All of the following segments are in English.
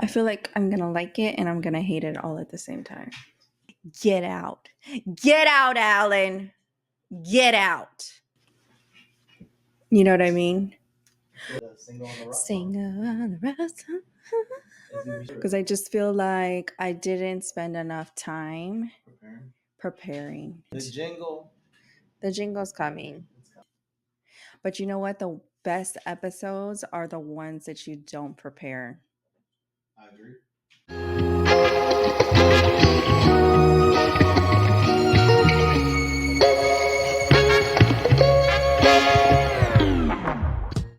I feel like I'm going to like it and I'm going to hate it all at the same time. Get out. Get out, Alan. Get out. You know what I mean? Single on the rock. Because I just feel like I didn't spend enough time preparing. The jingle's coming. But you know what? The best episodes are the ones that you don't prepare. I agree.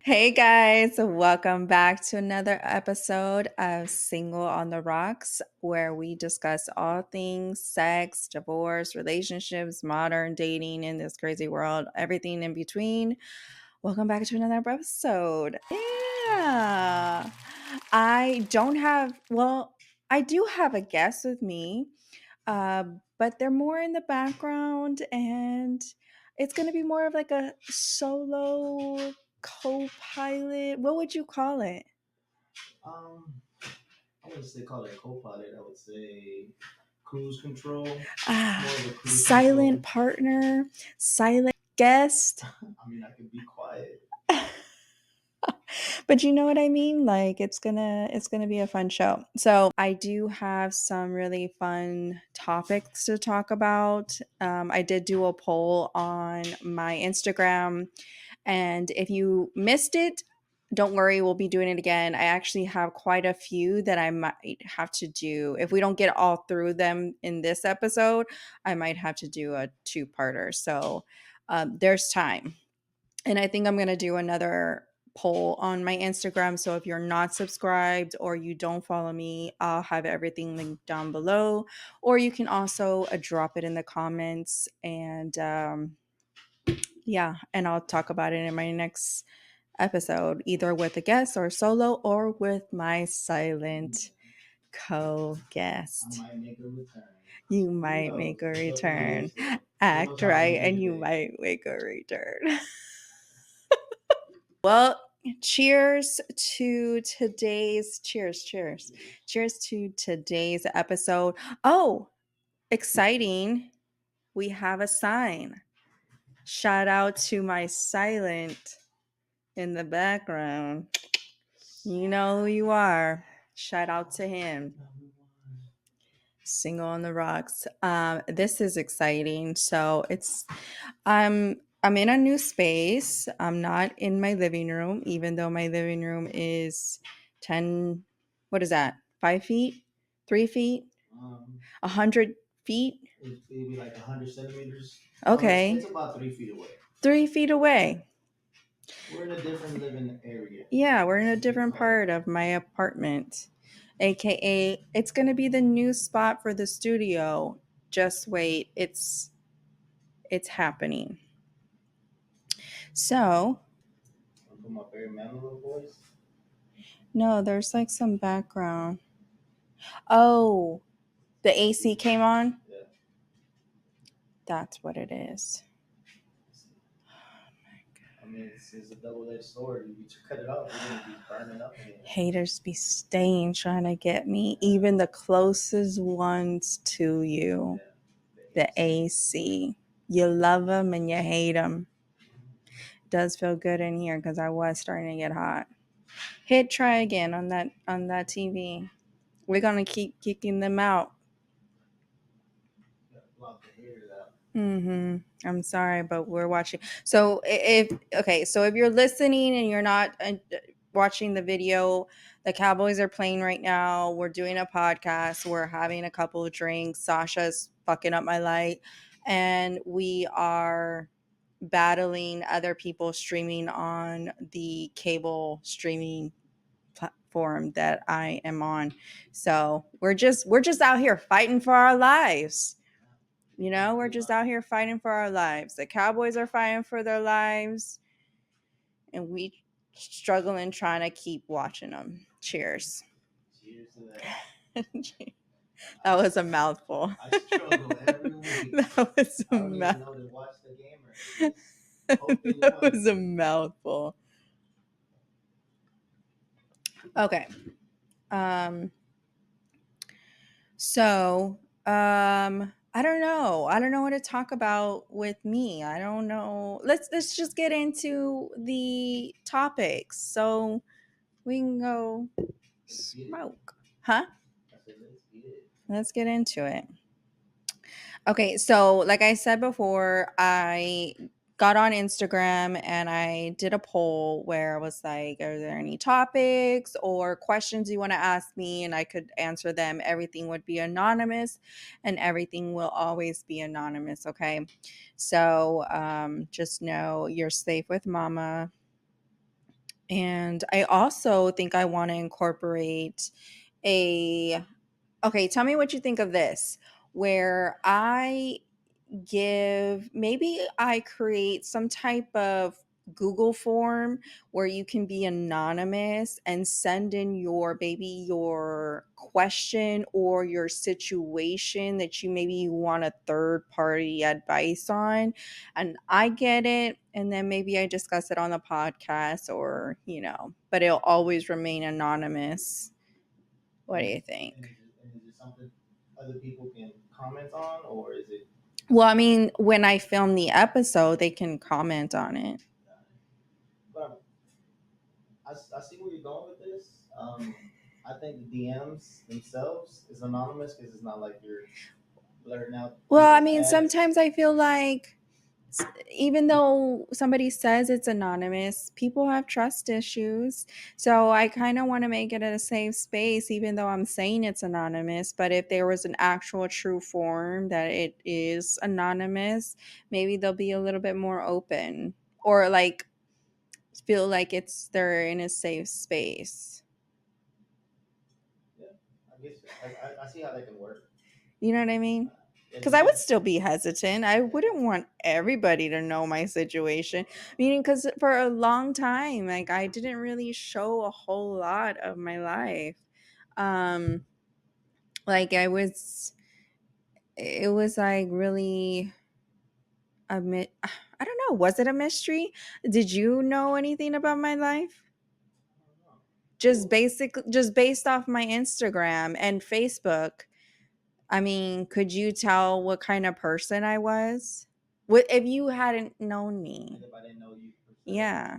Hey guys, welcome back to another episode of Single on the Rocks, where we discuss all things sex, divorce, relationships, modern dating in this crazy world, everything in between. Welcome back to another episode. Yeah. I do have a guest with me, but they're more in the background and it's going to be more of like a solo co-pilot. What would you call it? I wouldn't say call it co-pilot. I would say cruise control. Silent partner, silent guest. I mean, I can be quiet. But you know what I mean? Like it's gonna be a fun show. So I do have some really fun topics to talk about. I did do a poll on my Instagram, and if you missed it, don't worry, we'll be doing it again. I actually have quite a few that I might have to do. If we don't get all through them in this episode, I might have to do a two-parter. So there's time. And I think I'm going to do another poll on my Instagram. So if you're not subscribed or you don't follow me, I'll have everything linked down below. Or you can also drop it in the comments. And and I'll talk about it in my next episode, either with a guest or solo or with my silent co-guest. I might make a return. You might make a return. Act right and you might make a return. Well, cheers to today's episode. Oh, exciting. We have a sign. Shout out to my silent in the background. You know who you are. Shout out to him. Single on the Rocks. This is exciting. So I'm in a new space. I'm not in my living room, even though my living room is 10, what is that? 5 feet? 3 feet? 100 feet? It'd be like 100 centimeters. Okay. It's about 3 feet away. 3 feet away. We're in a different living area. Yeah, we're in a different part of my apartment. AKA, it's going to be the new spot for the studio. Just wait. It's happening. So, I'll put my very manly voice. No, there's like some background. Oh, the AC came on? Yeah. That's what it is. I mean, it's a double-edged sword. If you cut it off, you're going to be burning up again. Haters be staying trying to get me, even the closest ones to you. Yeah, the AC. You love them and you hate them. Does feel good in here because I was starting to get hot. Hit try again on that TV. We're going to keep kicking them out. I'm sorry, but we're watching. So if you're listening and you're not watching the video, the Cowboys are playing right now. We're doing a podcast. We're having a couple of drinks. Sasha's fucking up my light, and we are battling other people streaming on the cable streaming platform that I am on. So we're just out here fighting for our lives. You know, we're just out here fighting for our lives. The Cowboys are fighting for their lives, and we struggling trying to keep watching them. Cheers. Cheers to that. That was a mouthful. I struggle every week. That was a mouthful. I don't even know to watch the game or that was a mouthful. Okay. Um, so I don't know. I don't know what to talk about with me. I don't know. Let's just get into the topics so we can go Let's get it. smoke. Huh? I said, let's get it. Let's get into it. Okay, so like I said before, I got on Instagram and I did a poll where I was like, are there any topics or questions you want to ask me? And I could answer them. Everything would be anonymous and everything will always be anonymous. Okay. So just know you're safe with mama. And I also think I want to incorporate a okay, tell me what you think of this. Where maybe I create some type of Google form where you can be anonymous and send in your question or your situation that you maybe want a third party advice on. And I get it. And then maybe I discuss it on the podcast or, but it'll always remain anonymous. What do And, you think? and is it something other people can comment on, or is it? Well, I mean, when I film the episode, they can comment on it. But I see where you're going with this. I think the DMs themselves is anonymous because it's not like you're blurting out Well, I people's mean, ads. sometimes I feel like even though somebody says it's anonymous, people have trust issues. So I kind of want to make it a safe space, even though I'm saying it's anonymous. But if there was an actual true form that it is anonymous, maybe they'll be a little bit more open or like feel like they're in a safe space. Yeah, I guess I see how that can work. You know what I mean? And Because it's I would just still be hesitant. I yeah. wouldn't want everybody to know my situation. Meaning, because for a long time, like I didn't really show a whole lot of my life. Um, like it was like really I don't know. Was it a mystery? Did you know anything about my life? I don't know. Well, Just based off my Instagram and Facebook. I mean, could you tell what kind of person I was? What if you hadn't known like me? if I didn't know you per se. Yeah,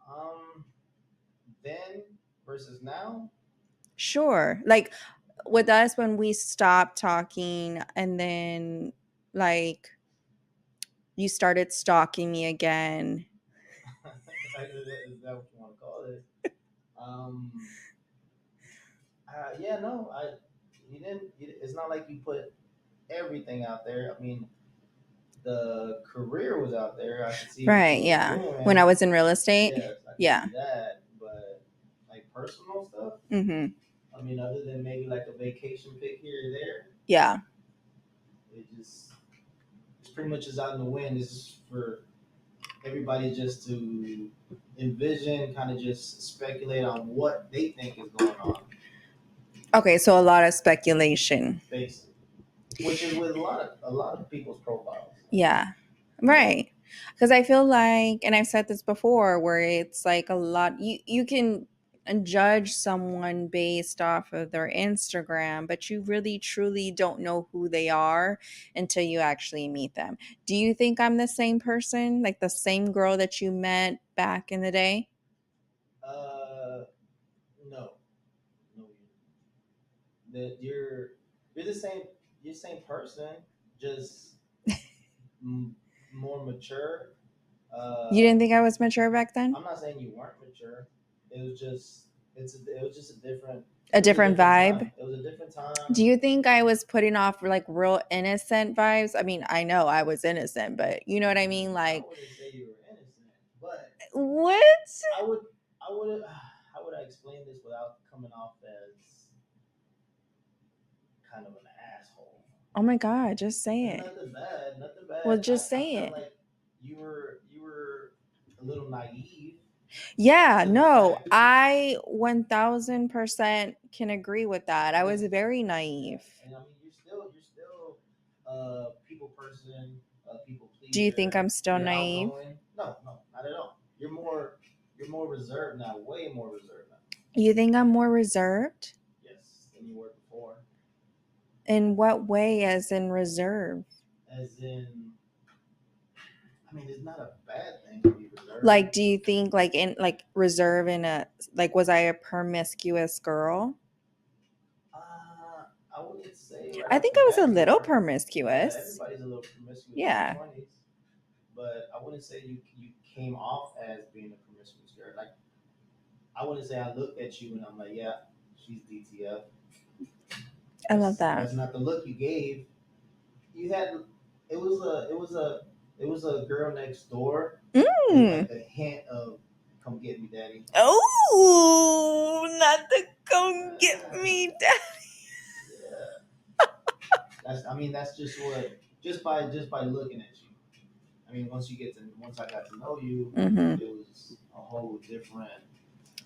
Um, then versus now. sure. Like with us when we stopped talking and then like you started stalking me again. Is that what you want to call it? Um, yeah, no, you didn't. It's not like you put everything out there. I mean, the career was out there. I could see what you Right, were yeah. When I doing. was in real estate. Yes, I could Yeah. see that. But like personal stuff, Mhm. I mean, other than maybe like a vacation pic here or there, Yeah. it's pretty much just out in the wind. It's just for everybody just to envision, kind of just speculate on what they think is going on, Okay, so a lot of speculation. basically. Which is with a lot of people's profiles. Yeah. Yeah. Right. Because I feel like, and I've said this before, where it's like a lot, you can judge someone based off of their Instagram, but you really truly don't know who they are until you actually meet them. Do you think I'm the same person, like the same girl that you met back in the day? Uh, no, no, that you're the same. You're the same person, just m- more mature. You Uh, didn't think I was mature back then? I'm not saying you weren't mature. It was just it was just a different A it was a different different time. vibe? It was a different Do time. you think I was putting off like real innocent vibes? I mean, I know I was innocent, but you know what I mean? I Like, wouldn't say you were innocent, but what? I would I would how would I explain this without coming off as kind of an asshole? Oh my God, just say it. Nothing bad, nothing Well, bad. just I say felt it. like you were a little naive Yeah, to the no, fact. I 1000% can agree with that. I was Because very yeah, naive. and I mean you're still a people person, a people Do you think I'm pleaser. still You're naive? outgoing. No, no, not at all. You're more reserved now, way more reserved now. You think I'm more reserved? In what way, as in reserve? As in, I mean, it's not a bad thing to be Like, reserved. do you think like in like reserve in a like was I a promiscuous girl? I wouldn't say right I off think the I was a bat you little were. Yeah, promiscuous. everybody's a little promiscuous in their Yeah. 20s, but I wouldn't say you came off as being a promiscuous girl. Like, I wouldn't say I looked at you and I'm like, yeah, she's DTF. I love That's that. not the look you gave. You had it was a girl next door with Mm. like the hint of "come get me, daddy." Oh, not to come get Yeah, me down. yeah. That's just what just by looking at you. I mean, once I got to know you, Mm-hmm. it was a whole different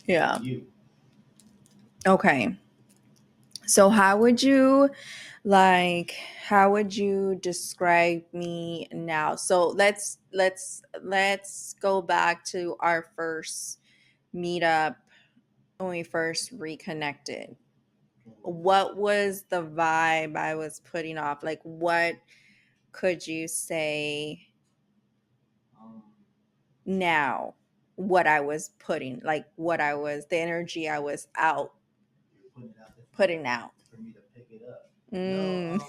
Yeah. you. Okay. So how would you describe me now? So let's go back to our first meetup when we first reconnected. What was the vibe I was putting off? Like, what could you say Um, now? What I was putting, like the energy I was out you're putting it out there putting out. for me to pick it up. No, Mm,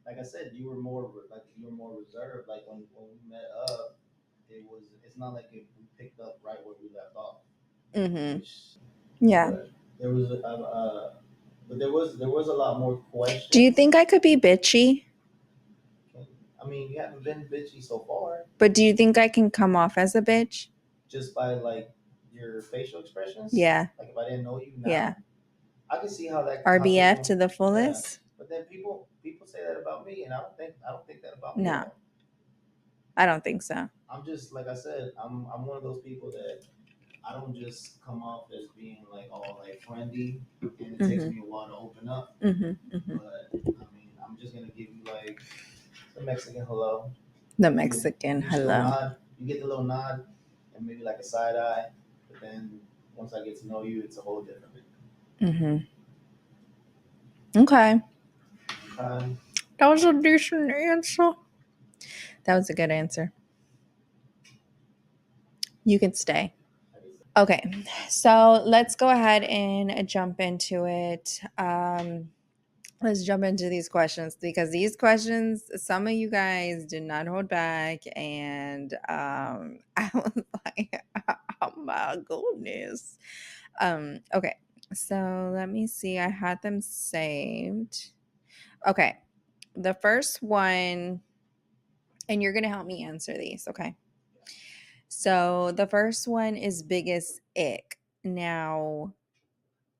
like I said, you were more reserved. Like when we met up, it's not like we picked up right where we left off. mm-hmm. Which, Yeah. but there was there was a lot more Do you think questions. I could be bitchy? I mean, you haven't been bitchy so far, But do you think I can come off as a bitch? just by like your facial expressions. Yeah. Like if I didn't know you Yeah. now, I can see how RBF to people, the yeah. fullest? But then people say that about me, and I don't think that about me at No, all. I don't think so. I'm just like I said, I'm one of those people that I don't just come off as being like all like friendly, and it takes Mm-hmm. me a while to open up. Mm-hmm. Mm-hmm. But I mean, I'm just gonna give you like the Mexican hello. The You Mexican you still hello. nod. You get the little nod, and maybe like a side eye. But then once I get to know you, it's a whole different thing. Mm-hmm. Okay. Okay. That was a decent answer. That was a good answer. You can stay. Okay, so let's go ahead and jump into it. Let's jump into these questions because these questions, some of you guys did not hold back, and I was like, "Oh my goodness." Okay, so let me see. I had them saved. Okay, the first one, and you're gonna help me answer these. Okay. So the first one is biggest ick. Now,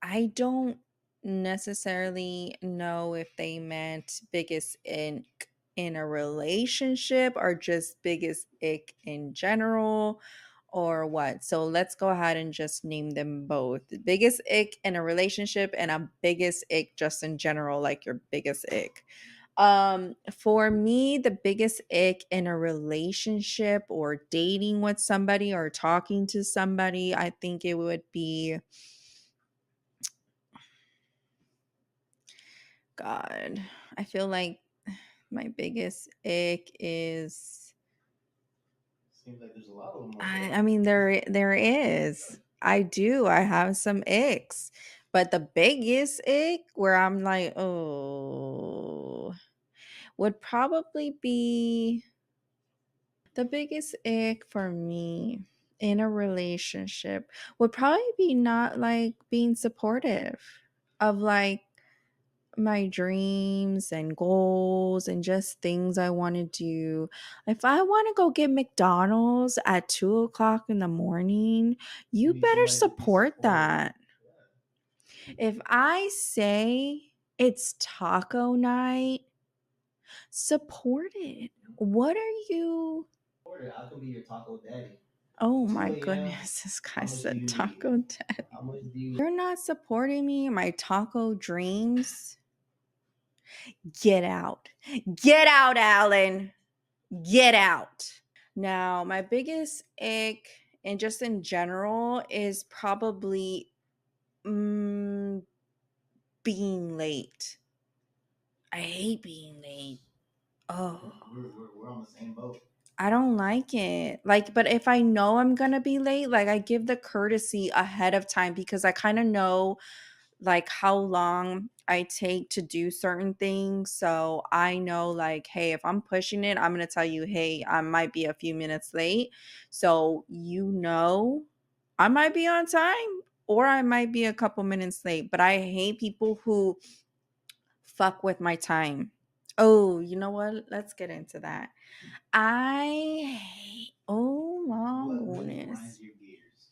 I don't necessarily know if they meant biggest ick in a relationship or just biggest ick in general or what. So let's go ahead and just name them both. The biggest ick in a relationship and a biggest ick just in general, like your biggest ick. For me, the biggest ick in a relationship or dating with somebody or talking to somebody, I think it would be God. I feel like my biggest ick is Seems like there's a lot of them over I, there. I mean there is. I do. I have some icks. But the biggest ick where I'm like, oh, would probably be the biggest ick for me in a relationship would probably be not like being supportive of like my dreams and goals and just things I want to do. If I want to go get McDonald's at 2 o'clock in the morning, You you need better somebody to be support supportive. that. Yeah. If I say it's taco night, support it. What are you? Supportive. I can be your taco daddy. Oh my 2 a.m. goodness, this How guy much do said you need? taco daddy. How much do you? You're not supporting me in my taco dreams. Get out. Get out, Alan. Get out. Now, my biggest ick, and just in general, is probably being late. I hate being late. Oh, We're on the same boat. I don't like it. Like, but if I know I'm gonna be late, like I give the courtesy ahead of time because I kind of know like how long I take to do certain things. So I know like, hey, if I'm pushing it, I'm gonna tell you, hey, I might be a few minutes late. So you know I might be on time or I might be a couple minutes late. But I hate people who fuck with my time. Oh, you know what? Let's get into that. Oh my What goodness. grinds your gears?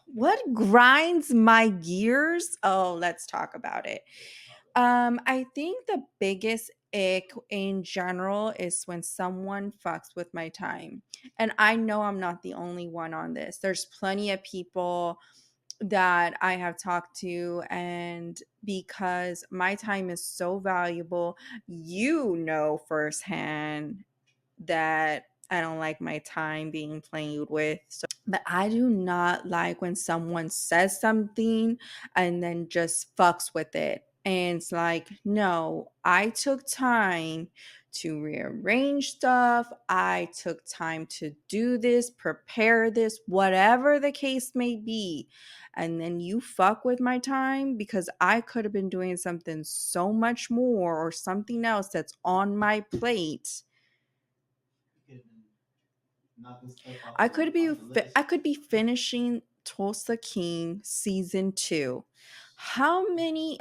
What grinds my gears? Oh, let's talk about it. Let's talk about I think the biggest ick in general is when someone fucks with my time. And I know I'm not the only one on this. There's plenty of people that I have talked to, and because my time is so valuable, you know firsthand that I don't like my time being played with. But I do not like when someone says something and then just fucks with it. And it's like, no, I took time to rearrange stuff. I took time to do this, prepare this, whatever the case may be. And then you fuck with my time because I could have been doing something so much more or something else that's on my plate. it. You could have been knocking stuff I could be off the list. I could be finishing Tulsa King season 2. How many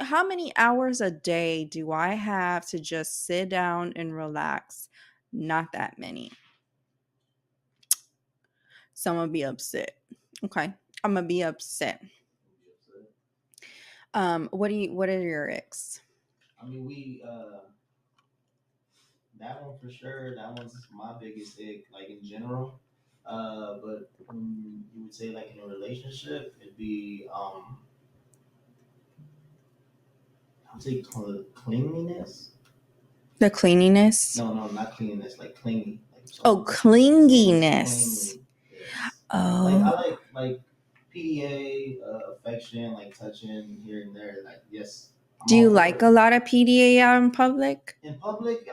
hours a day do I have to just sit down and relax? Not that many. So I'm gonna be upset. Okay. I'm gonna be upset. You'll be upset. What are your icks? I mean, that one for sure. That one's my biggest ick, like in general. But when you would say like in a relationship, it'd be I would say cleanliness. The cleanliness? No, not cleanliness, like clingy. Like if Oh, someone's clinginess. clingy. Yes. Like I Oh. like PDA, affection, like touching here and there. Like yes, I'm Do you all for like a it. lot of PDA out in public? In public,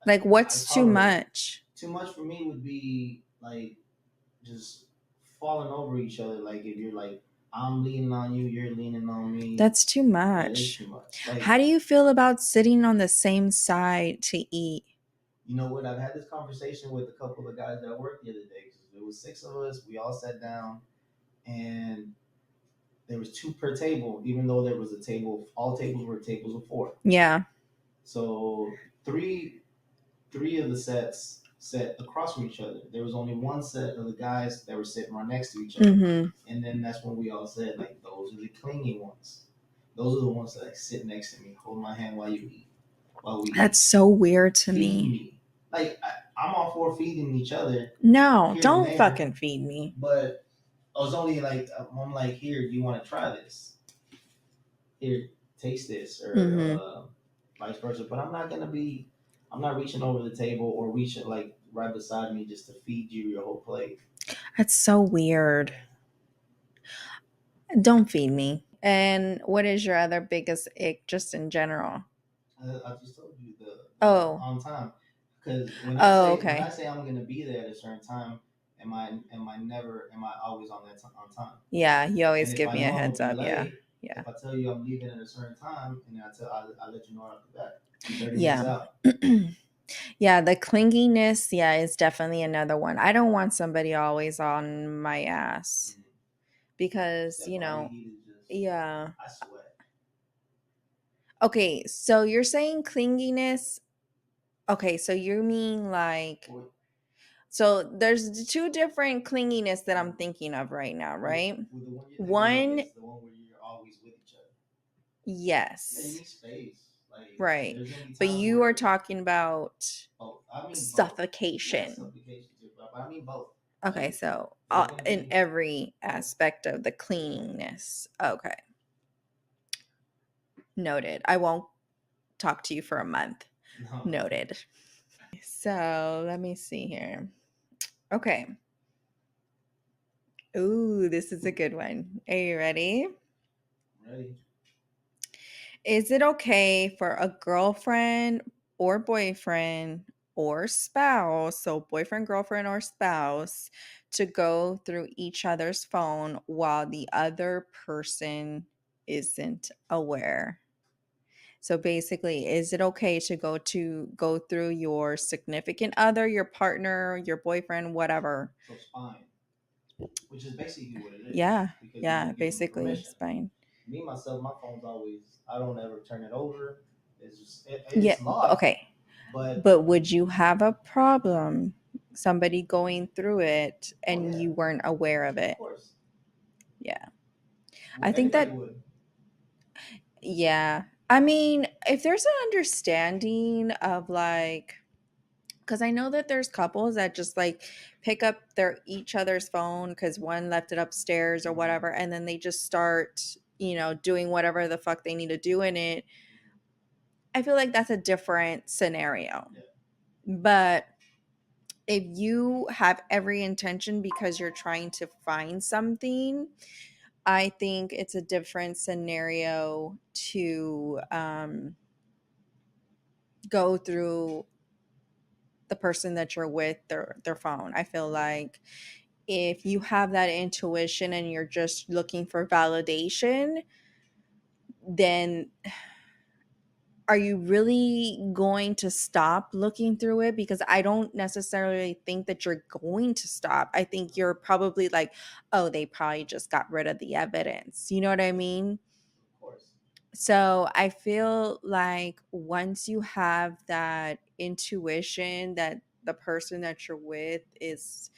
Like I what's too tolerate it. much? Too much for me would be like just falling over each other. Like if you're like I'm leaning on you, you're leaning on me. That's too That is much. too much. Like How do you feel about sitting on the same side to eat? you know what? I've had this conversation with a couple of guys that worked the other day. 'Cause there was six of us. We all sat down, and there was two per table. Even though there was a table, all tables were tables of four. Yeah. So three of the sets sat across from each other. There was only one set of the guys that were sitting right next to each other. Mm-hmm. And then that's when we all said, like, those are the clingy ones. Those are the ones that like sit next to me, hold my hand while you eat, while we That's eat. so weird to Feed me. me. Like I'm all for feeding each other No, here and don't there, fucking feed me. but I was only like, I'm like, here, do you want to try this? Here, taste this, or Mm-hmm. vice versa. But I'm not reaching over the table or reaching like right beside me just to feed you your whole plate. That's so weird. Don't feed me. And what is your other biggest ick just in general? I just told you the Oh. on time, because Oh, when I okay. say I'm gonna be there at a certain time, am I always on on time? Yeah, you And always if give I me a know I'm gonna heads be up. Yeah. late, Yeah. if I tell you I'm leaving at a certain time, and I let you know after that, 30 minutes Yeah. out. Yeah, the clinginess, yeah, is definitely another one. I don't want somebody always on my ass Mhm. because, That body heat is just yeah. I sweat. Okay, so you're saying clinginess. Okay, so you mean like, Or, so there's two different clinginess that I'm thinking of right now, right? with the one you're thinking of One, is the one where you're always with each other. Yeah, you yes, need space. Like right. there's gonna be But times you are where talking about both. I mean both. Yes, suffocation. supplication too, but I mean both. Okay, Like so there's gonna in be every both. aspect of the Yeah. cleanliness. Okay, noted. I won't talk to you for a month. No. Noted. So let me see here. Okay. Ooh, this is a good one. Are you ready? Ready. Is it okay for a girlfriend or boyfriend or spouse, so boyfriend, girlfriend, or spouse, to go through each other's phone while the other person isn't aware? So basically, is it okay to go through your significant other, your partner, your boyfriend, whatever? So spying, which is basically what it is, Yeah, because you yeah, don't give them basically, permission. it's fine. Me myself, my phone's always, I don't ever turn it over. It's just Yeah, it's locked, okay. but But would you have a problem somebody going through it oh and yeah, you weren't aware of of it? course, Yeah. I well, think everybody that, would, yeah. I mean, if there's an understanding of like, because I know that there's couples that just like pick up their each other's phone because one left it upstairs or mm-hmm. whatever, and then they just start, doing whatever the fuck they need to do in it. I feel like that's a different scenario. Yeah, But if you have every intention because you're trying to find something, I think it's a different scenario to go through the person that you're with their phone. I feel like if you have that intuition and you're just looking for validation, then are you really going to stop looking through it? Because I don't necessarily think that you're going to stop. I think you're probably like, oh, they probably just got rid of the evidence. You know what I mean? of course, So I feel like once you have that intuition that the person that you're with is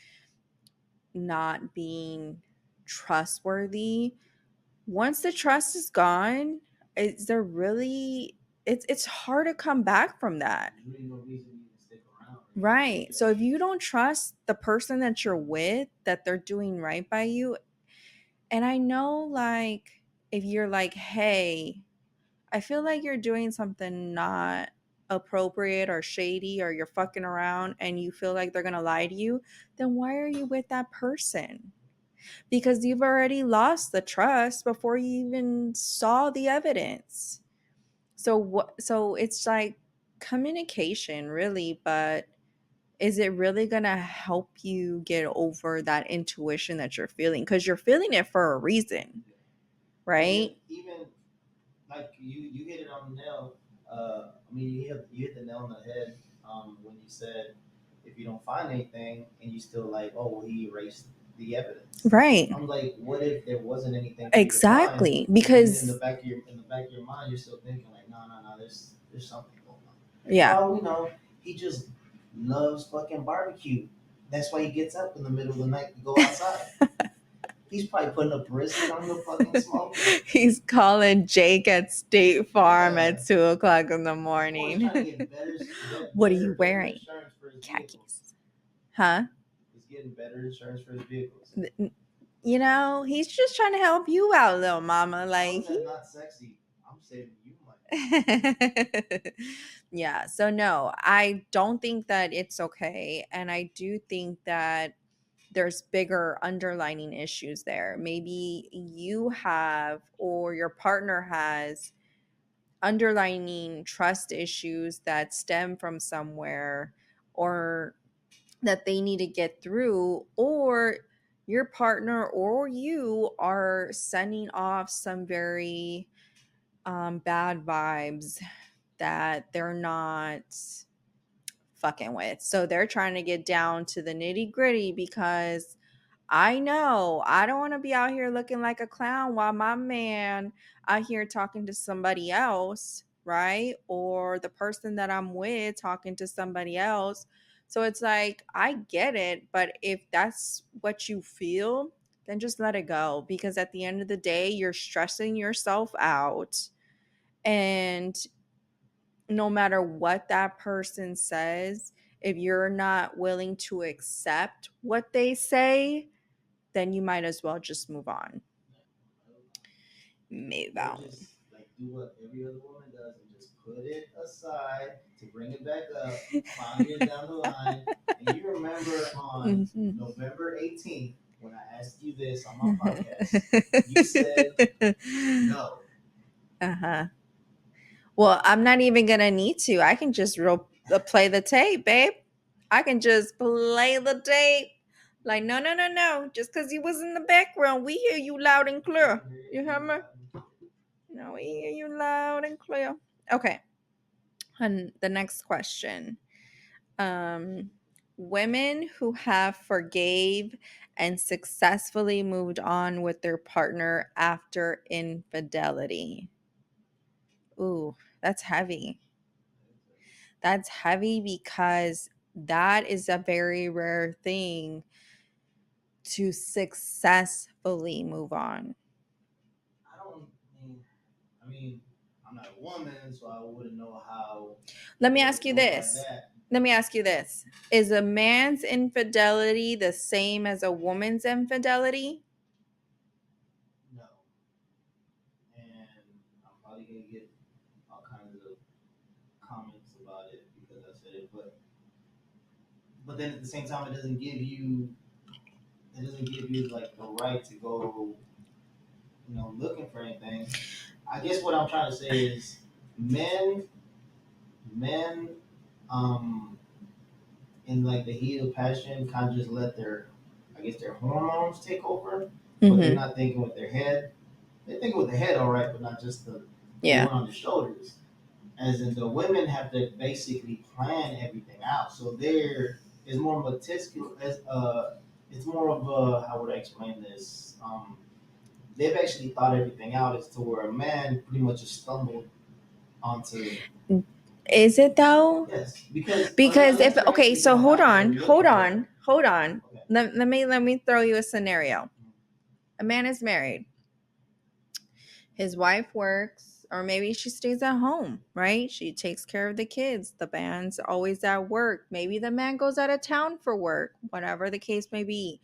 not being trustworthy, once the trust is gone, is there really, it's hard to come back from that. there's really no reason to even stick around or even look Right. at So if you anything. don't trust the person that you're with, that they're doing right by you, and I know like if you're like, hey, I feel like you're doing something not appropriate or shady or you're fucking around and you feel like they're going to lie to you, then why are you with that person? Because you've already lost the trust before you even saw the evidence. So what, so it's like communication really, but is it really going to help you get over that intuition that you're feeling, cuz you're feeling it for a reason, Yeah. And right? even like you hit it on the nail. I mean, you hit the nail on the head when you said if you don't find anything and you still like, oh, well, he erased the evidence. Right. I'm like, what if there wasn't anything for you to find? Exactly. But then in the Because back of your mind, you're still thinking like, no, no, no, there's something going on. For yeah. all we know, he just loves fucking barbecue. That's why he gets up in the middle of the night to go outside. He's probably putting a brisket on the fucking smoker. He's calling Jake at State Farm Yeah. at 2 o'clock in the Or he's trying to morning. get What are you better wearing? insurance for his vehicles. Khakis. Huh? He's getting better insurance for his vehicles. He's just trying to help you out, little mama. How Like is that he. not sexy? I'm saving you money. Yeah. So, no, I don't think that it's okay. And I do think that there's bigger underlining issues there. Maybe you have, or your partner has, underlining trust issues that stem from somewhere, or that they need to get through, or your partner or you are sending off some very bad vibes that they're not fucking with. So they're trying to get down to the nitty gritty because I know I don't want to be out here looking like a clown while my man out here talking to somebody else, right? Or the person that I'm with talking to somebody else. So it's like, I get it, but if that's what you feel, then just let it go, because at the end of the day, you're stressing yourself out. And no matter what that person says, if you're not willing to accept what they say, then you might as well just move on. Move Or on. just like do what every other woman does and just put it aside to bring it back up 5 years down the line. And you remember on Mhm. November 18th when I asked you this on my podcast, you said no. Uh-huh. Well, I'm not even gonna need to. I can just play the tape, babe. I can just play the tape. Like, no, no, no, no. Just because you was in the background, we hear you loud and clear. You hear me? No, we hear you loud and clear. Okay. And the next question. Um, Women who have forgave and successfully moved on with their partner after infidelity. Ooh, that's heavy. That's heavy because that is a very rare thing to successfully move on. I don't mean, I mean, I'm not a woman, so I wouldn't know how Let me it ask would you go like this. that. Let me ask you this. Is a man's infidelity the same as a woman's infidelity? No, and I'm probably gonna get all kinds of comments about it because I said it, but then at the same time, it doesn't give you like the right to go, looking for anything. I guess what I'm trying to say is men, men, um, in like the heat of passion, kind of just let I guess their hormones take over, but they're Mm-hmm. not thinking with their head. They think with their head, all right, but not just the Yeah. one on the shoulders. As in, the women have to basically plan everything out, so there is more meticulous. It's more of a, how would I explain this? They've actually thought everything out as to where a man pretty much just stumbled onto. Is it though? Yes, because Because if unless they're okay, actually so going hold out there on, hold looking for on, it. hold on. Okay. Let me throw you a scenario. A man is married. His wife works, or maybe she stays at home, right? She takes care of the kids. The man's always at work. Maybe the man goes out of town for work, whatever the case may be.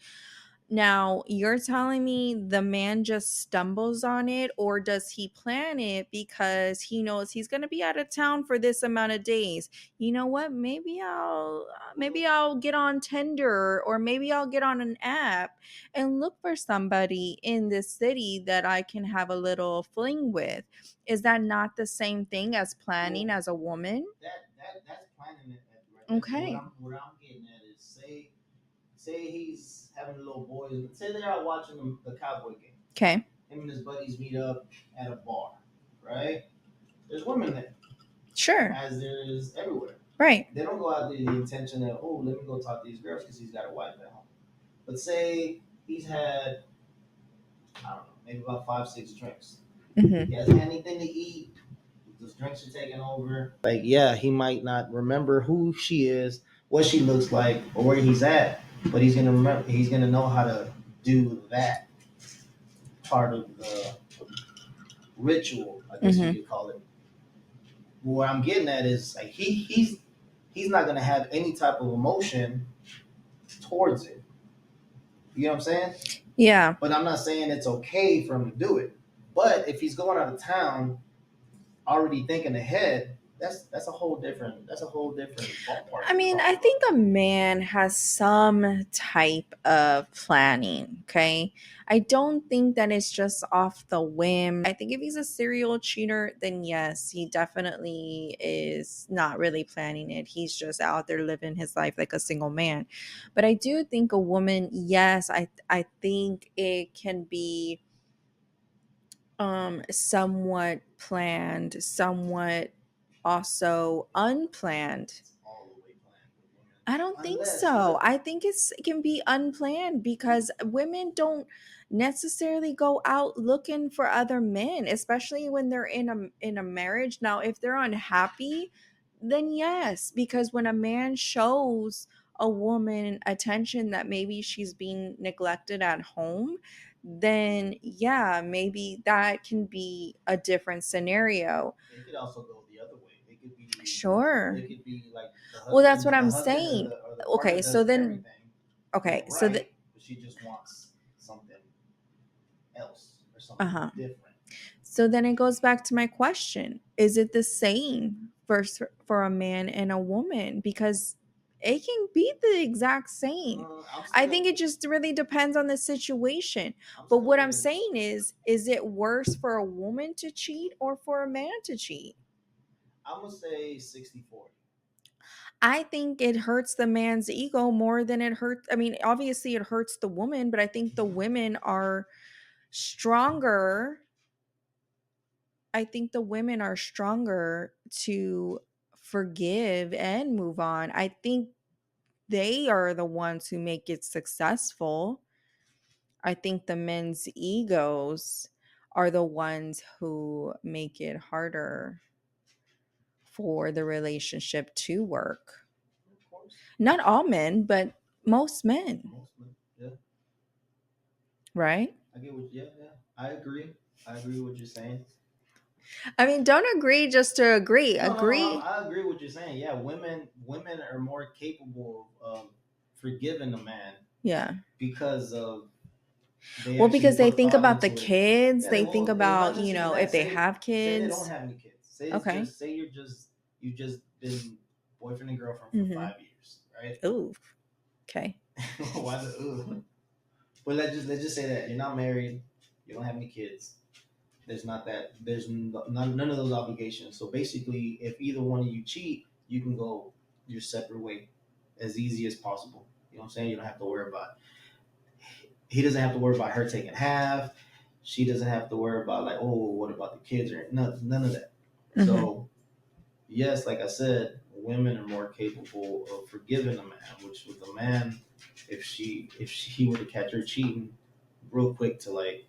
Now, you're telling me the man just stumbles on it, or does he plan it because he knows he's going to be out of town for this amount of days? You know what? Maybe I'll get on Tinder, or maybe I'll get on an app and look for somebody in this city that I can have a little fling with. Is that not the same thing as planning as a woman? That's planning it right there. So Okay. what I'm getting at is, say he's having a little boys. Say they're out watching the Cowboy game. Okay. Him and his buddies meet up at a bar, right? There's women there, Sure. as there is everywhere. Right. They don't go out with the intention of, oh, let me go talk to these girls because he's got a wife at home. But say he's had, I don't know, maybe about 5, 6 drinks. Mm-hmm. He hasn't had anything to eat. Those drinks are taking over. Like, yeah, he might not remember who she is, what she looks like, or where he's at, but he's gonna remember. He's gonna know how to do that part of the ritual, I guess you Mm-hmm. could call it. What I'm getting at is like he's not gonna have any type of emotion towards it. You know what I'm saying? Yeah. But I'm not saying it's okay for him to do it. But if he's going out of town already thinking ahead, that's a whole different ballpark I to mean, talk I about. think a man has some type of planning, okay? I don't think that it's just off the whim. I think if he's a serial cheater, then yes, he definitely is not really planning it. He's just out there living his life like a single man. But I do think a woman, yes, I think it can be somewhat planned, somewhat also unplanned. It's all the way planned with women. I don't think Unless so. look, I think it can be unplanned because women don't necessarily go out looking for other men, especially when they're in a marriage. Now, if they're unhappy, then yes, because when a man shows a woman attention that maybe she's being neglected at home, then yeah, maybe that can be a different scenario. it could also go the other way. Sure. It could be like Well, that's what the I'm husband saying. or the partner Okay, so does then everything, okay, so the right, but she just wants something else or something uh-huh. different. So then it goes back to my question. Is it the same for a man and a woman? Because it can be the exact same. I'm I still think it just really depends on the situation. I'm But still what I'm giving saying is it worse for a woman to cheat or for a man to cheat? I'm gonna say 60-40. I think it hurts the man's ego more than it hurts. I mean, obviously it hurts the woman, but I think the women are stronger. I think the women are stronger to forgive and move on. I think they are the ones who make it successful. I think the men's egos are the ones who make it harder for the relationship to work. Of course, Not all men, but most men, most men. Yeah, right? I get what. Yeah, yeah. I agree. I agree with what you're saying. I mean, don't agree just to agree. No, no, no. Agree. I agree with what you're saying. Yeah, women are more capable of forgiving a man Yeah. because of they Well, actually because they put think thought about the into it. kids, Yeah, they think well, it's not about, just even if that. they have Say they don't kids. have any kids. Say it's Okay. just say you've just been boyfriend and girlfriend for Mm-hmm. 5 years, right? Ooh, okay. Why the ooh? But let's just say that you're not married, you don't have any kids. There's none of those obligations. So basically, if either one of you cheat, you can go your separate way as easy as possible. You know what I'm saying? You don't have to worry about. He doesn't have to worry about her taking half. She doesn't have to worry about like, oh, what about the kids or none of that. Mm-hmm. So yes, like I said, women are more capable of forgiving a man. Which with a man, if he were to catch her cheating, real quick to like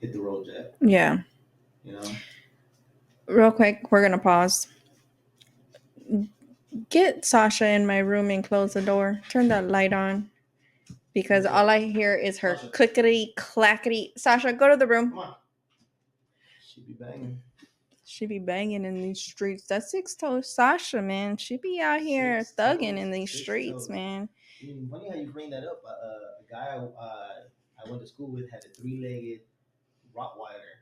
hit the road jack. Yeah. You know. Real quick, we're gonna pause. Get Sasha in my room and close the door. Turn that light on because all I hear is her Sasha, clickety clackety. Sasha, go to the come room. on. She be banging. She be banging in these streets. That's six toes Sasha, man. She be out here Six thugging in toes. these Six streets, toes. man. Funny how you bring that up. A guy I went to school with had a three-legged Rottweiler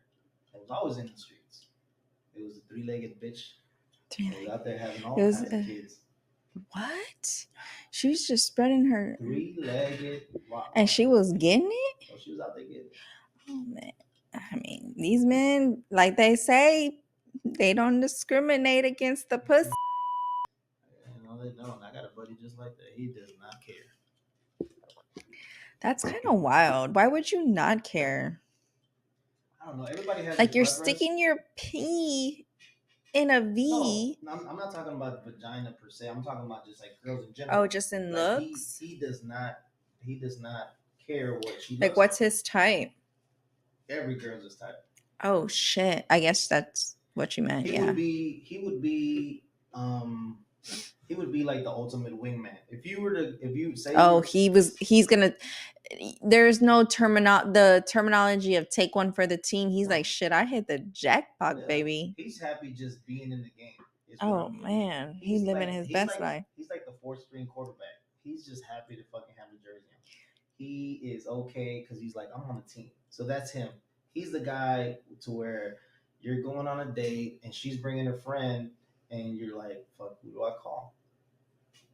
that was always in the streets. It was a three-legged bitch that was out there having It all was kinds of kids. what? She was just spreading her, Three-legged and she Rottweiler. was getting it. So she was out there getting it. Oh man, I mean, these men, like they say, they don't discriminate against the pussy. No, they don't. I got a buddy just like that. He does not care. That's kind of wild. Why would you not care? I don't know. Everybody has their Like you're preference. sticking your pee in a No, V. I'm not talking about vagina per se. I'm talking about just like girls in Oh, general. just in Like he looks. he does not he does not care what she Like, looks what's like. his type? Every girl's his type. Oh shit. I guess that's what you meant. He would Yeah. be he would be he would be like the ultimate wingman. If you say Oh, you he's gonna there's no the terminology of take one for the team. He's like, no shit, I hit the jackpot, yeah baby. he's happy just being in the game is what Oh I'm getting at. man, he living his best life. He's like the fourth string quarterback. He's just happy to fucking have the jersey on. He is okay because he's like, I'm on the team. So that's him. He's the guy to where you're going on a date and she's bringing a friend and you're like, fuck, who do I call?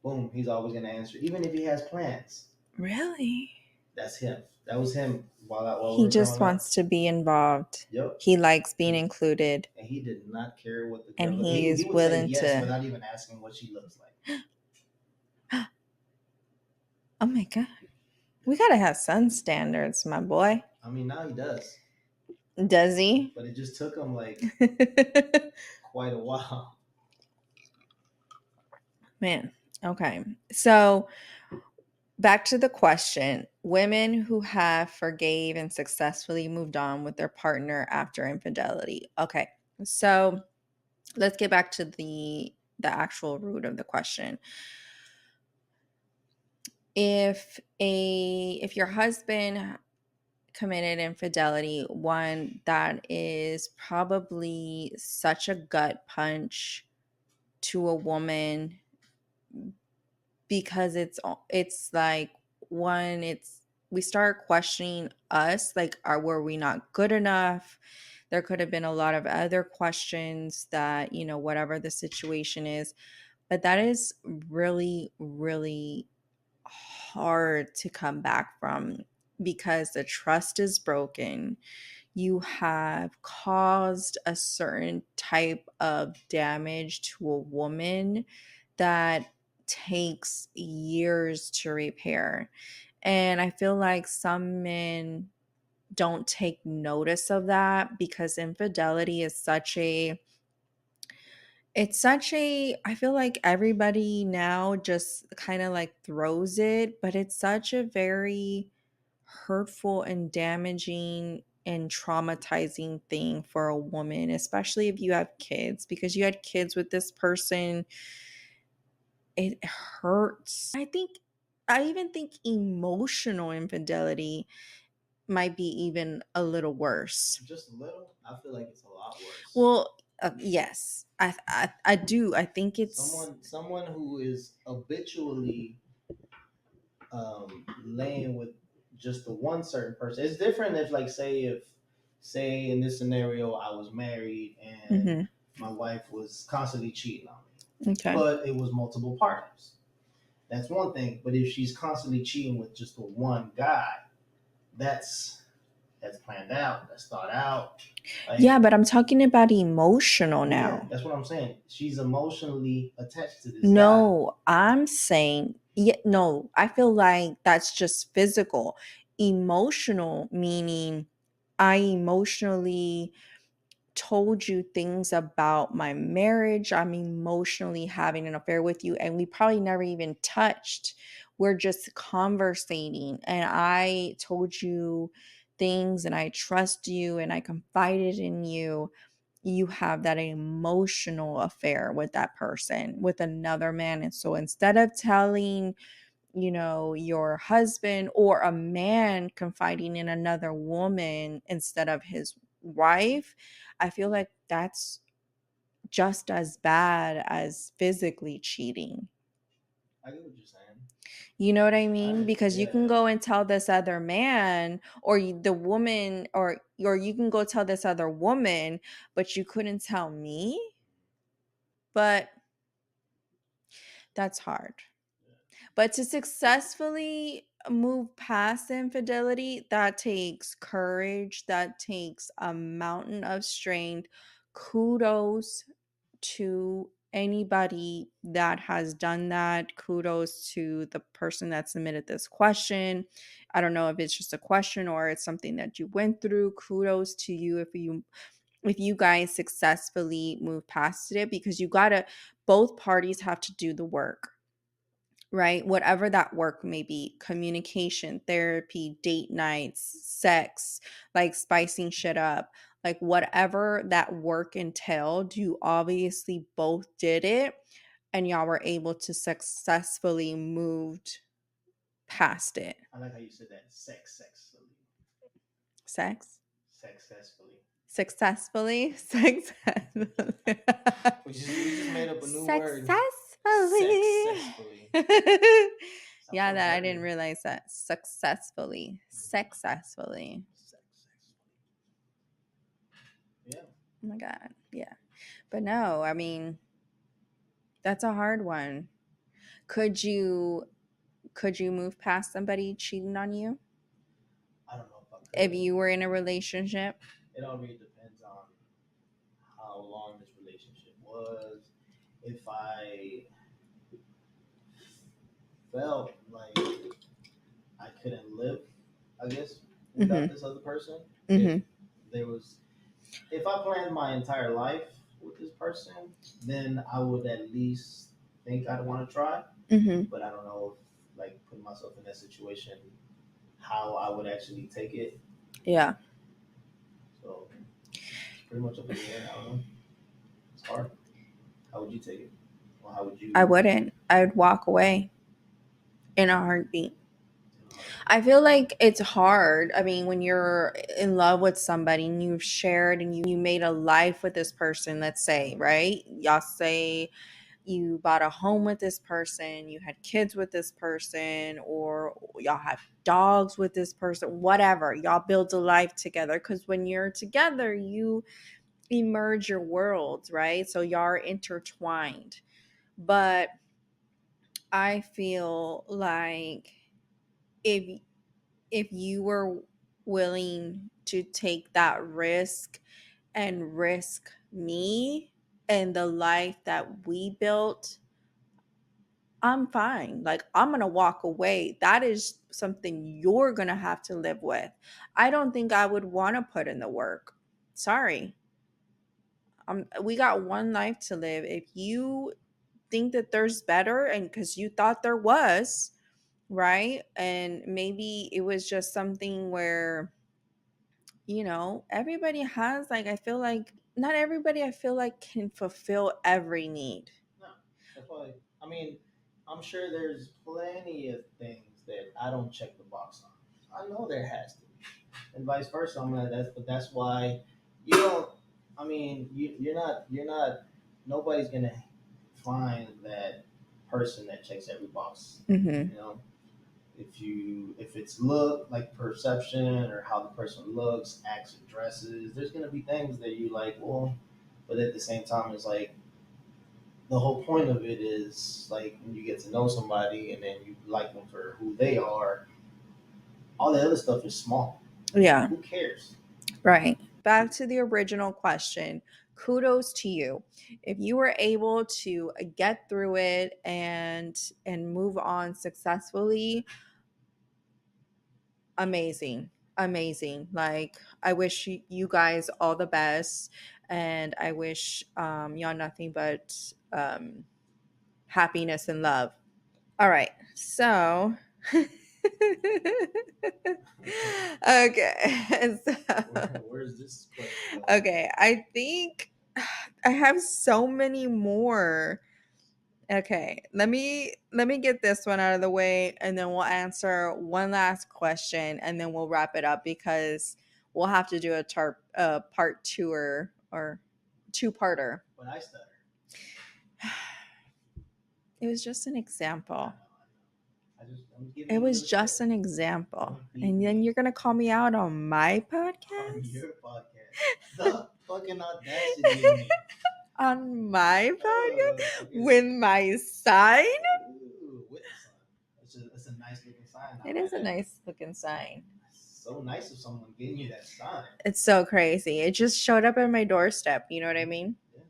Boom, he's always gonna answer, even if he has plans. Really? That's him. That was him while we He were just growing up. wants to be involved. Yep. He likes being And, included, and he did not care what the and girl looked. he He is would say willing yes to. without even asking what she looks like. Oh my god, we gotta have sun standards, my boy. I mean, now he does, Does he? but it just took him like quite a while. Man. Okay. So back to the question: women who have forgave and successfully moved on with their partner after infidelity. Okay. So let's get back to the actual root of the question. If your husband committed infidelity, one, that is probably such a gut punch to a woman because it's like, one, it's we start questioning us, like, were we not good enough? There could have been a lot of other questions that, whatever the situation is, but that is really, really hard to come back from because the trust is broken. you have caused a certain type of damage to a woman that takes years to repair. And I feel like some men don't take notice of that because infidelity is such a I feel like everybody now just kind of like throws it, but it's such a very hurtful and damaging and traumatizing thing for a woman, especially if you have kids, because you had kids with this person. It hurts. I even think emotional infidelity might be even a little worse. Just a little. I feel like it's a lot worse. Well, yes, I do. I think it's Someone who is habitually laying with just the one certain person. It's different if, like, say in this scenario, I was married and mhm, my wife was constantly cheating on me, okay. but it was multiple partners. That's one thing. But if she's constantly cheating with just the one guy, that's planned out. That's thought out. Yeah, Like, but I'm talking about emotional yeah, now. that's what I'm saying. She's emotionally attached to this guy. No, I'm saying, yeah, no, I feel like that's just physical. Emotional, meaning I emotionally told you things about my marriage. I'm emotionally having an affair with you, and we probably never even touched. We're just conversating, and I told you things, and I trust you, and I confided in you. You have that emotional affair with that person, with another man. And so instead of telling, your husband, or a man confiding in another woman instead of his wife, I feel like that's just as bad as physically cheating. I get what you're saying. You know what I mean? Because you can Yeah. go and tell this other man, or the woman, or you can go tell this other woman, but you couldn't tell me. But that's hard. But to successfully move past infidelity, that takes courage, that takes a mountain of strength. Kudos to anybody that has done that. Kudos to the person that submitted this question. I don't know if it's just a question or it's something that you went through. Kudos to you if you guys successfully move past it, because you got to both parties have to do the work, right? Whatever that work may be: communication, therapy, date nights, sex, like spicing shit up, like whatever that work entailed, you obviously both did it, and y'all were able to successfully moved past it. I like how you said that. Sexually. Sex? Successfully. Successfully? Successfully. We just made up a new word. Successfully. Successfully. Sounds Yeah, so that I didn't dirty. realize that. Successfully. Successfully. Successfully. Yeah. Oh my God. Yeah. But no, I mean, that's a hard one. Could you move past somebody cheating on you I don't know if I if could. you were in a relationship? It all really depends on how long this relationship was. If I felt like I couldn't live, I guess, without Mhm. this other person, if Mhm. there was, if I planned my entire life with this person, then I would at least think I'd want to try. Mhm. But I don't know if, like, putting myself in that situation, how I would actually take it. Yeah. So it's pretty much up in the air. I don't know. It's hard. How would you take it? Or how would I you, wouldn't. I would walk away in a heartbeat. in a heartbeat? I feel like it's hard. I mean, when you're in love with somebody and you've shared and you made a life with this person, let's say, right? Y'all say you bought a home with this person, you had kids with this person, or y'all have dogs with this person, whatever. Y'all build a life together, because when you're together, you emerge your worlds, right? So y'all are intertwined. But I feel like if you were willing to take that risk and risk me and the life that we built, I'm fine. Like, I'm going to walk away. That is something you're going to have to live with. I don't think I would want to put in the work. Sorry. We got one life to live. If you think that there's better, and because you thought there was, right? And maybe it was just something where, everybody has, like, I feel like not everybody, I feel like, can fulfill every need. No, that's why. I mean, I'm sure there's plenty of things that I don't check the box on. I know there has to be, and vice versa. I'm like that's, but that's why you don't. I mean, you're not. Nobody's gonna find that person that checks every box. Mm-hmm. You know, if it's look like perception or how the person looks, acts, or dresses, there's gonna be things that you like. Well, but at the same time, it's like the whole point of it is like when you get to know somebody and then you like them for who they are. All the other stuff is small. Yeah. Who cares? Right. Back to the original question. Kudos to you. If you were able to get through it and move on successfully, amazing. Amazing. Like, I wish you guys all the best, and I wish y'all nothing but happiness and love. All right. So okay. Where's this question going? Okay, I think I have so many more. Okay, let me get this one out of the way, and then we'll answer one last question, and then we'll wrap it up because we'll have to do a part two or two-parter. When I stutter, It was just an example. I'm giving It you a was little just credit. an example. Don't beat And then me you're going to call me out on my on podcast? your podcast. The fucking audacity in me. On my podcast? Okay. With my sign? Ooh, with the sun. It's a nice looking sign. It is a nice looking sign. So nice of someone getting you that sign. It's so crazy. It just showed up at my doorstep. You know what I mean? Yeah.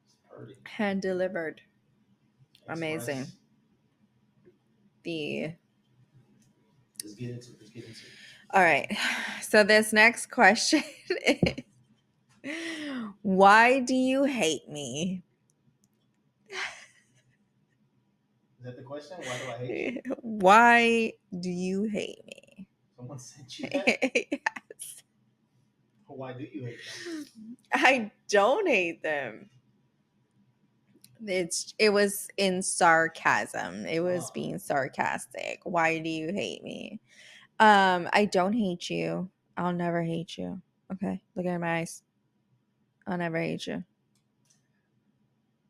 It's pretty. Hand delivered. Express. Amazing. The Let's get into it. All right. So this next question is, why do you hate me? Is that the question? Why do I hate you? Why do you hate me? Someone sent you that? Yes. Why do you hate them? I don't hate them. It was in sarcasm. It was being sarcastic. Why do you hate me? I don't hate you. I'll never hate you. Okay, look at my eyes. I'll never hate you.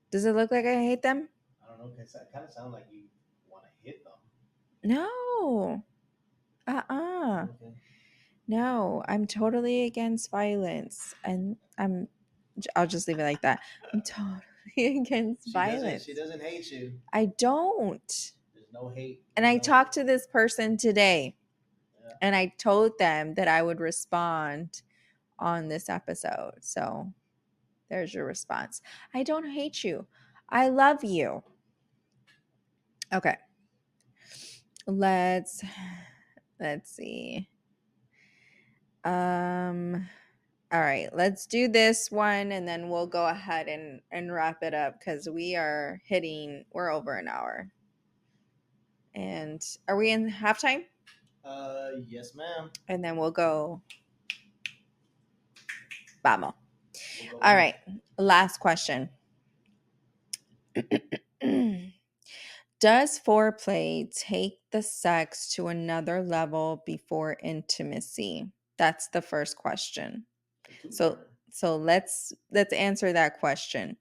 Does it look like I hate them? I don't know, because that kind of sound like you want to hit them. No. Okay. No, I'm totally against violence. And I'll just leave it like that. I'm totally against violence. She doesn't hate you. I don't. There's no hate. And I talked to this person today. Yeah. And I told them that I would respond on this episode. So there's your response. I don't hate you. I love you. Okay. Let's see. All right, let's do this one and then we'll go ahead and wrap it up because we're over an hour. And are we in halftime? Yes, ma'am. And then we'll go. Vamos. All right, last question. Does foreplay take the sex to another level before intimacy? That's the first question. So let's answer that question.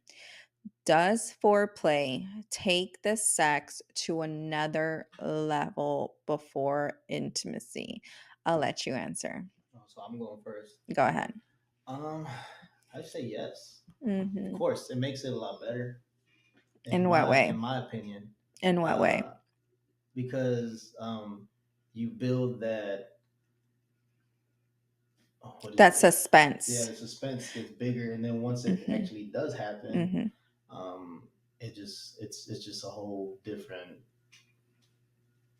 Does foreplay take the sex to another level before intimacy? I'll let you answer. So I'm going first. Go ahead. I say yes. Mm-hmm. Of course, it makes it a lot better. In what way? In my opinion. In what way? Because you build that, oh, what is That it? Yeah, suspense. the suspense gets bigger, and then once it Mhm. actually does happen, Mhm. it's just a whole different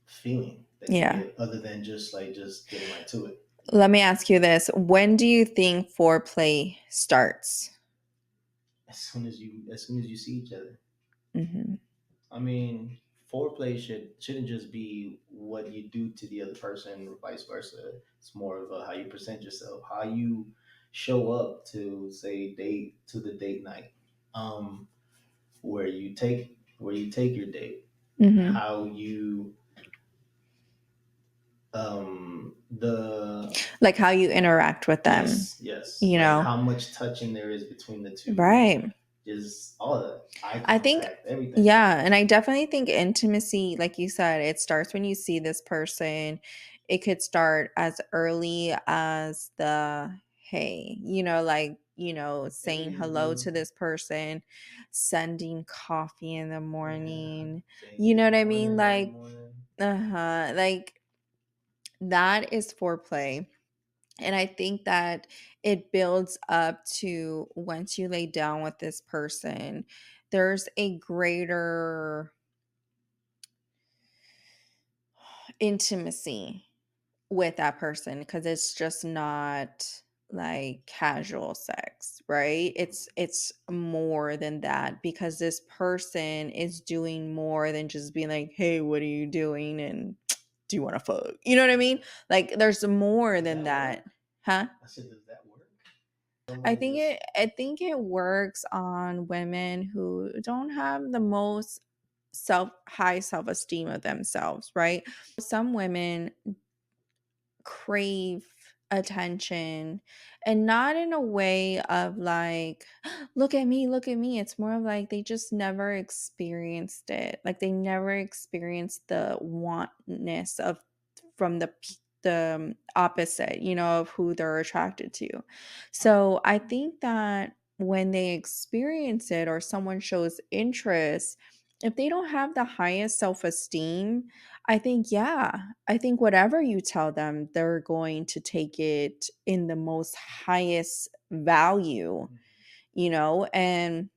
feeling that you Yeah. get, other than just like just getting right to it. Let me ask you this. When do you think foreplay starts? As soon as you see each other. Mhm. I mean, foreplay shouldn't just be what you do to the other person or vice versa. It's more of how you present yourself, how you show up to say date to the date night, um, where you take your date, Mhm. how you the Like how you interact with them, yes, you like know? how much touching there is between the two, Right. just all of that, eye I think, contact, everything. yeah, and I definitely think intimacy, like you said, it starts when you see this person. It could start as early as the hey, like, saying Hey, hello bro. to this person, sending coffee in the Yeah, morning. saying You know good what I mean? morning every Like, morning. like that is foreplay. And I think that it builds up to once you lay down with this person, there's a greater intimacy with that person because it's just not like casual sex, right? It's more than that because this person is doing more than just being like, "Hey, what are you doing?" and "Do you want to fuck?" You know what I mean? Like there's more Does than that that. work? Huh? I said, does that work? Someone just I think it works on women who don't have the most self-esteem of themselves, right? Some women crave attention and not in a way of like look at me. It's more of like they just never experienced it, like they never experienced the wantness of from the opposite, of who they're attracted to. So I think that when they experience it or someone shows interest, if they don't have the highest self-esteem, I think, yeah, I think whatever you tell them, they're going to take it in the most highest value, and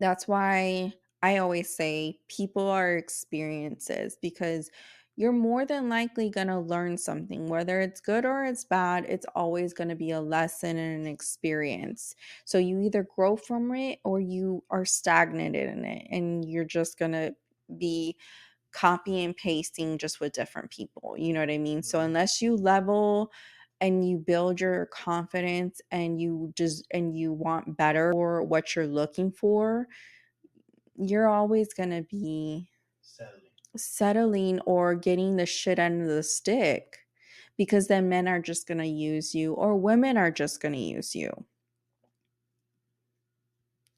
that's why I always say people are experiences because you're more than likely going to learn something, whether it's good or it's bad, it's always going to be a lesson and an experience. So you either grow from it or you are stagnant in it and you're just going to be copy and pasting just with different people. You know what I mean? So mhm, unless you level and you build your confidence and you want better or what you're looking for, you're always going to be settling. settling or getting the shit under the stick because then men are just going to use you or women are just going to use you.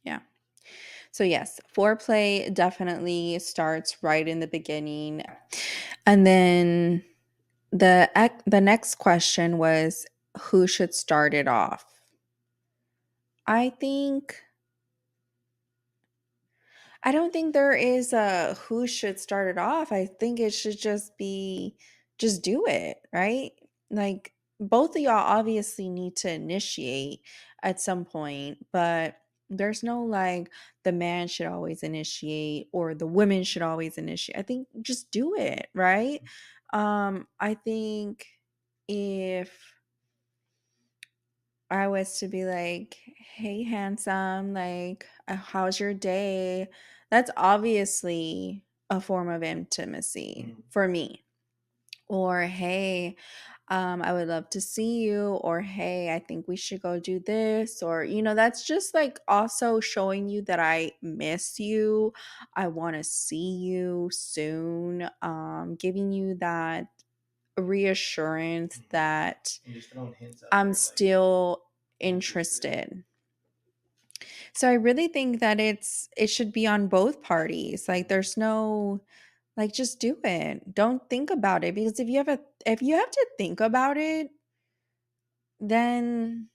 Yeah. So yes, foreplay definitely starts right in the beginning. And then the next question was who should start it off? I think I don't think there is a who should start it off. I think it should just do it, right? Like both of y'all obviously need to initiate at some point, but there's no like the man should always initiate or the women should always initiate. I think just do it, right? I think if I was to be like, "Hey, handsome, like, how's your day?" That's obviously a form of intimacy Mhm. for me. Or, "Hey, I would love to see you." Or, "Hey, I think we should go do this." Or, that's just like also showing you that I miss you. I want to see you soon. Giving you that reassurance Mhm. that And just throwing hints out I'm there like still interested. interested. So I really think that it should be on both parties. Like Mhm. there's no like just do it. Don't think about it because if you have to think about it, then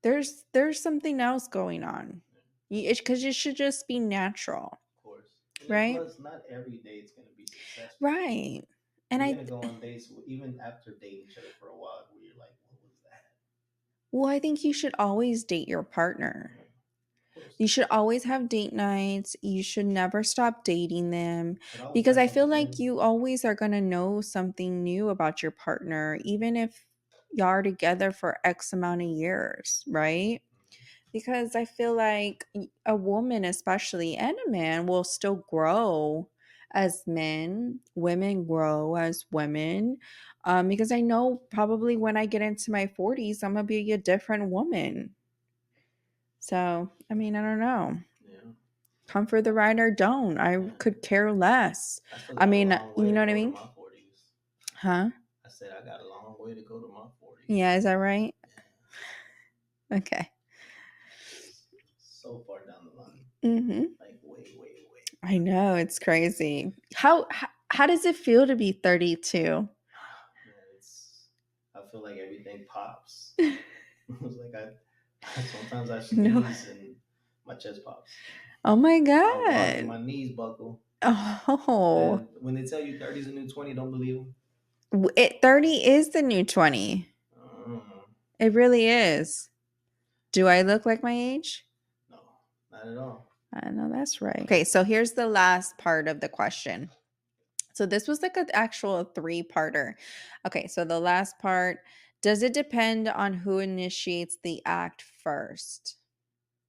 there's something else going on. Cuz it should just be natural, Of course. And then right? plus, not every day it's going to be successful. Right. And You're I, gonna go on dates even after dating each other for a while, where you're like, what was that? well, I think you should always date your partner. Yeah, of course. You should always have date nights. You should never stop dating them It always because has I feel something like new. you always are going to know something new about your partner, even if y'all are together for X amount of years, right? Because I feel like a woman, especially, and a man will still grow as men. Women grow as women. Because I know probably when I get into my 40s, I'm going to be a different woman. So, I mean, I don't know. Yeah. Come for the ride or don't. I Yeah. could care less. I still I got a mean, long way you to know what I go to mean? my 40s. Huh? I said I got a long way to go to my 40s. Yeah, is that right? Yeah. Okay. So far down the line. Mm-hmm. Like way. I know, it's crazy. How does it feel to be 32? Man, I feel like everything pops. It's like sometimes I No. sneeze and my chest pops. Oh my I walk and God. my knees buckle. Oh. And when they tell you 30 is a new 20, don't believe them. 30 is the new 20. Uh, It really is. Do I look like my age? no, not at all. I know that's right. Okay, so here's the last part of the question. So this was like an actual three-parter. Okay, so the last part, does it depend on who initiates the act first?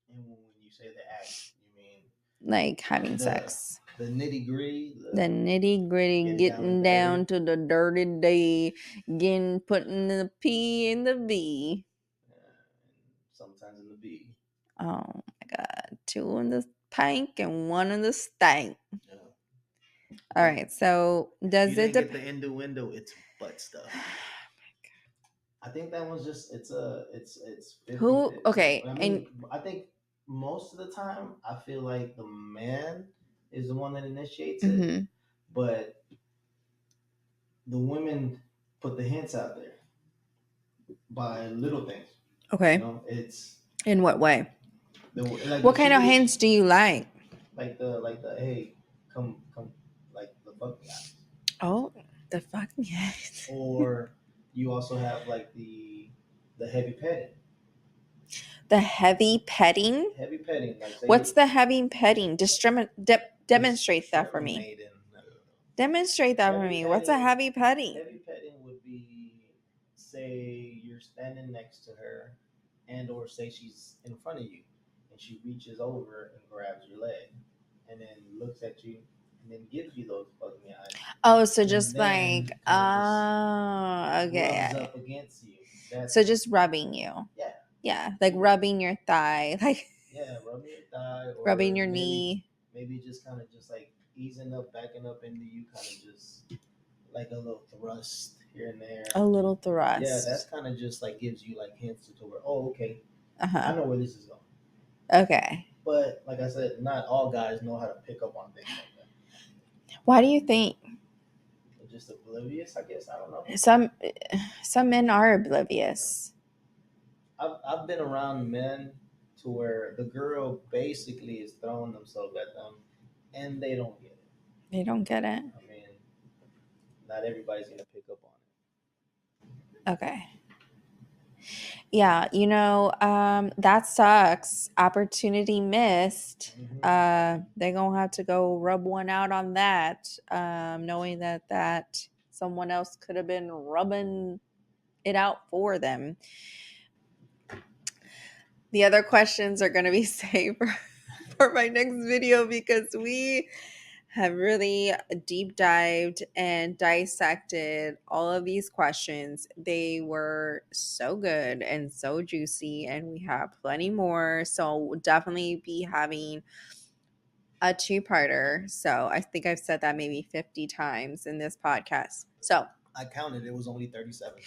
And when you say the act, you mean Like having the sex. the nitty gritty, The the nitty gritty, getting down and getting dirty. down to the dirty D, getting putting the P in the V. And sometimes in the B. Oh my God. Two in the pink and one in the stank. Yeah. All If, right. So if you does it didn't get depend? the innuendo, it's butt stuff. I think that one's just it's 50 Who? 50. Okay. I And mean, I think most of the time I feel like the man is the one that initiates it, mhm. but the women put the hints out there by little things. You Okay. know, it's In what way? like What if kind of she hints do you like? like the hey, come like the fuck me eyes. Oh, the fuck yes. Or you also have like the heavy petting. The heavy petting? Heavy petting, like say What's you the heavy petting? Demonstrate that for me. discriminating. Demonstrate that for Heavy me. What's a petting, heavy petting? heavy petting would be say you're standing next to her, and or say she's in front of you, and she reaches over and grabs your leg, and then looks at you, and then gives you those fuck me eyes, Oh, so and just like, then kind of just oh, rubs okay. up against you. So That's just rubbing you. yeah, Yeah, like rubbing your thigh, like yeah, rubbing your thigh, rubbing or your maybe knee. just kind of just like easing up, backing up into you, kind of just like a little thrust here and there. A little Yeah, that's thrust. kind of just like gives you like hints to where, oh, okay, Uh-huh. I know where this is going. Okay. But like I said, not all guys know how to pick up on things like that. Why do you think They're just oblivious, I guess. I don't know. some some men are oblivious? I've been around men to where the girl basically is throwing themselves at them, and they don't get it. They don't get it. I mean, not everybody's gonna pick up on Okay. Yeah, that sucks. Opportunity missed. it. They're gonna have to go rub one out on that, knowing that someone else could have been rubbing it out for them. The other questions are gonna be saved for my next video because we have really deep dived and dissected all of these questions. They were so good and so juicy, and we have plenty more. So we'll definitely be having a two-parter. So I think I've said that maybe 50 times in this podcast. So I counted; it was only 37.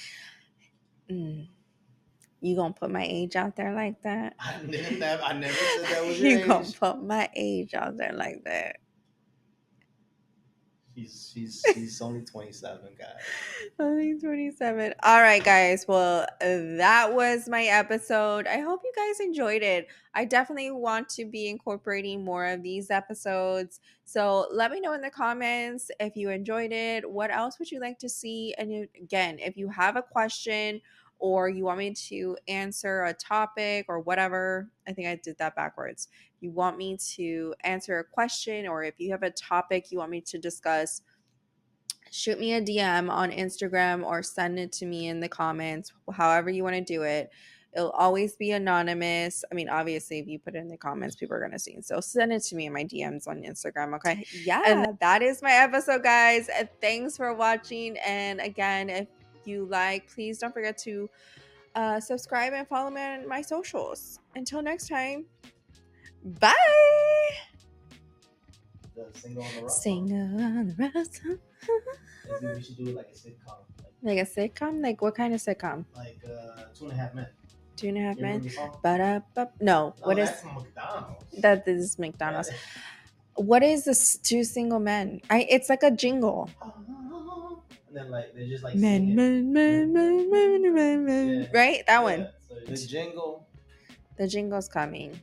You gonna put my age out there like that? I didn't have. I never said that was your You gonna age. put my age out there like that? He's only 27, guys. Only 27. All right, guys. Well, that was my episode. I hope you guys enjoyed it. I definitely want to be incorporating more of these episodes. So let me know in the comments if you enjoyed it. What else would you like to see? And again, if you have a question or you want me to answer a topic or whatever, I think I did that backwards. You want me to answer a question, or if you have a topic you want me to discuss, shoot me a DM on Instagram or send it to me in the comments, however you want to do it. It'll always be anonymous. I mean, obviously, if you put it in the comments, people are going to see. So send it to me in my DMs on Instagram, okay? Yeah. And that is my episode, guys. And thanks for watching. And again, if you like, please don't forget to subscribe and follow me on my socials. Until next time, bye. The single on the rock. Single on the rock. Maybe we should do it like a sitcom. Like a sitcom? Like what kind of sitcom? Like 2.5 Men. 2.5 You Men. remember the song? No. What is that's McDonald's. that? This is McDonald's. What is this? Two single men. It's like a jingle. And then like they're just like Men, singing. men. Yeah. Right, that Yeah. one. So the jingle. The jingle's coming.